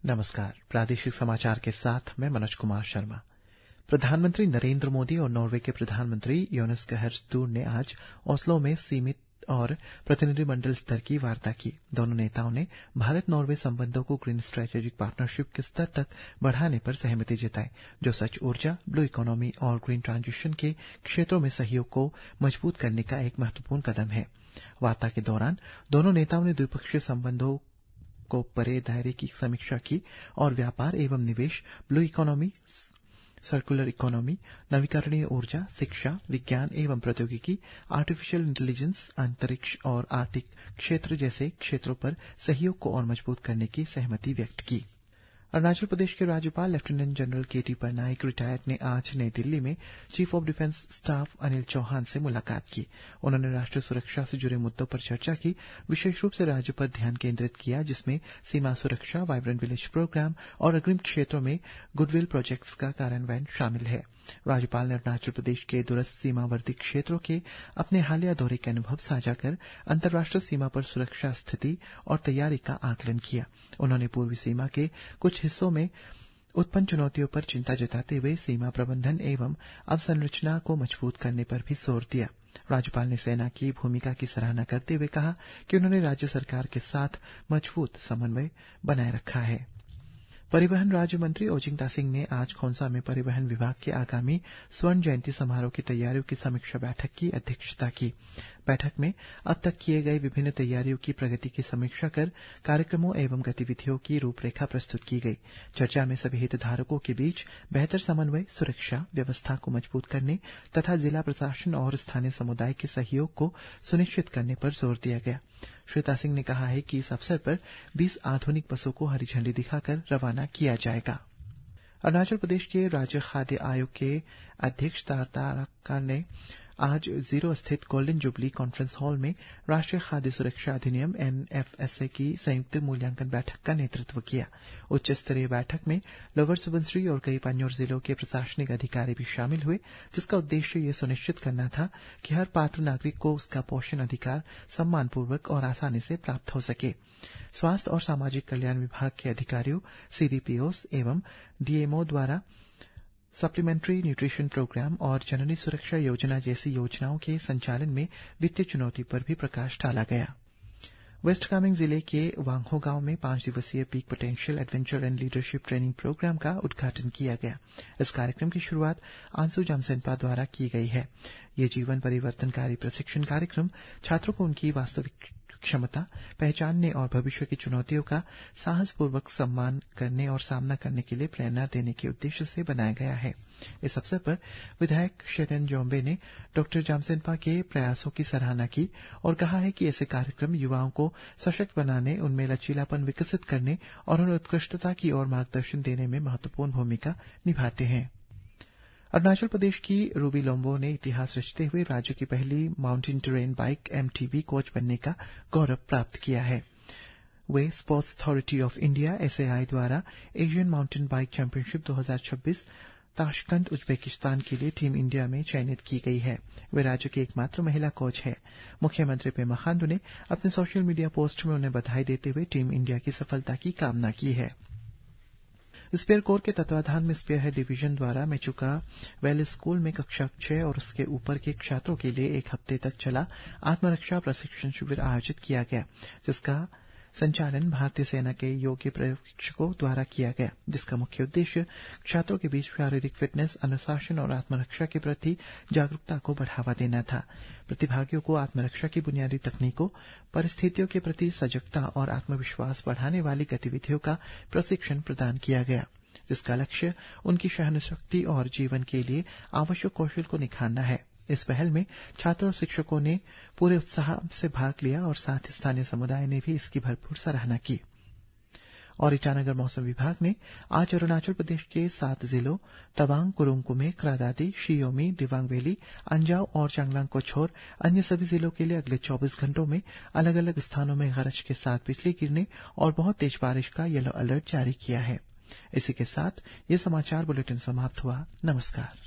नमस्कार। प्रादेशिक समाचार के साथ मैं मनोज कुमार शर्मा। प्रधानमंत्री नरेंद्र मोदी और नॉर्वे के प्रधानमंत्री योनास गार स्टोरफर ने आज ओस्लो में सीमित और प्रतिनिधिमंडल स्तर की वार्ता की। दोनों नेताओं ने भारत नॉर्वे संबंधों को ग्रीन स्ट्रेटेजिक पार्टनरशिप के स्तर तक बढ़ाने पर सहमति जताई, जो स्वच्छ ऊर्जा, ब्लू इकोनॉमी और ग्रीन ट्रांजिशन के क्षेत्रों में सहयोग को मजबूत करने का एक महत्वपूर्ण कदम है। वार्ता के दौरान दोनों नेताओं ने द्विपक्षीय संबंधों को बड़े दायरे की समीक्षा की और व्यापार एवं निवेश, ब्लू इकोनॉमी, सर्कुलर इकोनॉमी, नवीकरणीय ऊर्जा, शिक्षा, विज्ञान एवं प्रौद्योगिकी, आर्टिफिशियल इंटेलिजेंस, अंतरिक्ष और आर्थिक क्षेत्र जैसे क्षेत्रों पर सहयोग को और मजबूत करने की सहमति व्यक्त की। अरुणाचल प्रदेश के राज्यपाल lieutenant general KT Patnaik retired ने आज नई दिल्ली में chief of defence staff Anil Chauhan से मुलाकात की। उन्होंने राष्ट्रीय सुरक्षा से जुड़े मुद्दों पर चर्चा की, विशेष रूप से राज्य पर ध्यान केंद्रित किया, जिसमें सीमा सुरक्षा, वाइब्रेंट विलेज प्रोग्राम और अग्रिम क्षेत्रों में गुडविल प्रोजेक्ट्स का कार्यान्वयन शामिल है। राज्यपाल ने अरुणाचल प्रदेश के दूरस्थ सीमावर्ती क्षेत्रों के अपने हालिया दौरे के अनुभव साझा कर अंतर्राष्ट्रीय सीमा पर सुरक्षा स्थिति और तैयारी का आकलन किया। उन्होंने पूर्वी सीमा के कुछ हिस्सों में उत्पन्न चुनौतियों पर चिंता जताते हुए सीमा प्रबंधन एवं अवसंरचना को मजबूत करने पर भी जोर दिया। राज्यपाल ने सेना की भूमिका की सराहना करते हुए कहा कि उन्होंने राज्य सरकार के साथ मजबूत समन्वय बनाए रखा है। परिवहन राज्य मंत्री ओजिंग तासिंग ने आज खोंसा में परिवहन विभाग के आगामी स्वर्ण जयंती समारोह की तैयारियों की समीक्षा बैठक की अध्यक्षता की। बैठक में अब तक किए गए विभिन्न तैयारियों की प्रगति की समीक्षा कर कार्यक्रमों एवं गतिविधियों की रूपरेखा प्रस्तुत की गई। चर्चा में सभी हितधारकों के बीच बेहतर समन्वय, सुरक्षा व्यवस्था को मजबूत करने तथा जिला प्रशासन और स्थानीय समुदाय के सहयोग को सुनिश्चित करने पर जोर दिया गया। श्री तासिंग ने कहा है कि इस अवसर पर 20 आधुनिक बसों को हरी झंडी दिखाकर रवाना किया जाएगा। अरुणाचल प्रदेश के राज्य खाद्य आयोग के अध्यक्ष तारकार ने आज जीरो स्थित गोल्डन जुबली कॉन्फ्रेंस हॉल में राष्ट्रीय खाद्य सुरक्षा अधिनियम NFSA की संयुक्त मूल्यांकन बैठक का नेतृत्व किया। उच्च स्तरीय बैठक में लोअर सुबनसिरी और कई पान्योर जिलों के प्रशासनिक अधिकारी भी शामिल हुए, जिसका उद्देश्य ये सुनिश्चित करना था कि हर पात्र नागरिक को उसका पोषण अधिकार सम्मानपूर्वक और आसानी से प्राप्त हो सके। स्वास्थ्य और सामाजिक कल्याण विभाग के अधिकारियों, CDPOs एवं DMO द्वारा सप्लीमेंट्री न्यूट्रिशन प्रोग्राम और जननी सुरक्षा योजना जैसी योजनाओं के संचालन में वित्तीय चुनौती पर भी प्रकाश डाला गया। वेस्ट कामेंग जिले के वांगहो गांव में 5 दिवसीय peak potential adventure and leadership training programme का उद्घाटन किया गया। इस कार्यक्रम की शुरुआत आंसू जामसेनपा द्वारा की गई है। ये जीवन परिवर्तनकारी प्रशिक्षण कार्यक्रम छात्रों को उनकी वास्तविक क्षमता पहचानने और भविष्य की चुनौतियों का साहसपूर्वक सम्मान करने और सामना करने के लिए प्रेरणा देने के उद्देश्य से बनाया गया है। इस अवसर पर विधायक शेतेन जोम्बे ने डॉक्टर जामसेनपा के प्रयासों की सराहना की और कहा है कि ऐसे कार्यक्रम युवाओं को सशक्त बनाने, उनमें लचीलापन विकसित करने और उन्हें उत्कृष्टता की ओर मार्गदर्शन देने में महत्वपूर्ण भूमिका निभाते हैं। अरुणाचल प्रदेश की रूबी लोम्बो ने इतिहास रचते हुए राज्य की पहली mountain terrain bike MTB coach बनने का गौरव प्राप्त किया है। वे sports authority of India SAI द्वारा Asian mountain bike championship 2026 Tashkent, Uzbekistan के लिए टीम इंडिया में चयनित की गई है। वे राज्य की एकमात्र महिला कोच है। मुख्यमंत्री पेमा खांडू ने अपने सोशल मीडिया पोस्ट में उन्हें बधाई देते हुए टीम इंडिया की सफलता की कामना की है। स्पेयर कोर के तत्वाधान में स्पेयर हेड डिवीजन द्वारा मेचुका वैली स्कूल में कक्षा 6 और उसके ऊपर के छात्रों के लिए 1 हफ्ते तक चला आत्मरक्षा प्रशिक्षण शिविर आयोजित किया गया, जिसका संचालन भारतीय सेना के योग्य प्रशिक्षकों द्वारा किया गया, जिसका मुख्य उद्देश्य छात्रों के बीच शारीरिक फिटनेस, अनुशासन और आत्मरक्षा के प्रति जागरूकता को बढ़ावा देना था। प्रतिभागियों को आत्मरक्षा की बुनियादी तकनीकों, परिस्थितियों के प्रति सजगता और आत्मविश्वास बढ़ाने वाली गतिविधियों का प्रशिक्षण प्रदान किया गया, जिसका लक्ष्य उनकी सहनशक्ति और जीवन के लिए आवश्यक कौशल को निखारना है। इस पहल में छात्रों और शिक्षकों ने पूरे उत्साह से भाग लिया और साथ ही स्थानीय समुदाय ने भी इसकी भरपूर सराहना की। और ईटानगर मौसम विभाग ने आज अरुणाचल प्रदेश के 7 जिलों तवांग, कुरुंग कुमे, क्रादादी, शियोमी, दिबांग वैली, अंजाव और चांगलांग को छोड़ अन्य सभी जिलों के लिए अगले 24 घंटों में अलग अलग स्थानों में गरज के साथ बिजली गिरने और बहुत तेज बारिश का येलो अलर्ट जारी किया है। इसी के साथ ये समाचार बुलेटिन समाप्त हुआ। नमस्कार।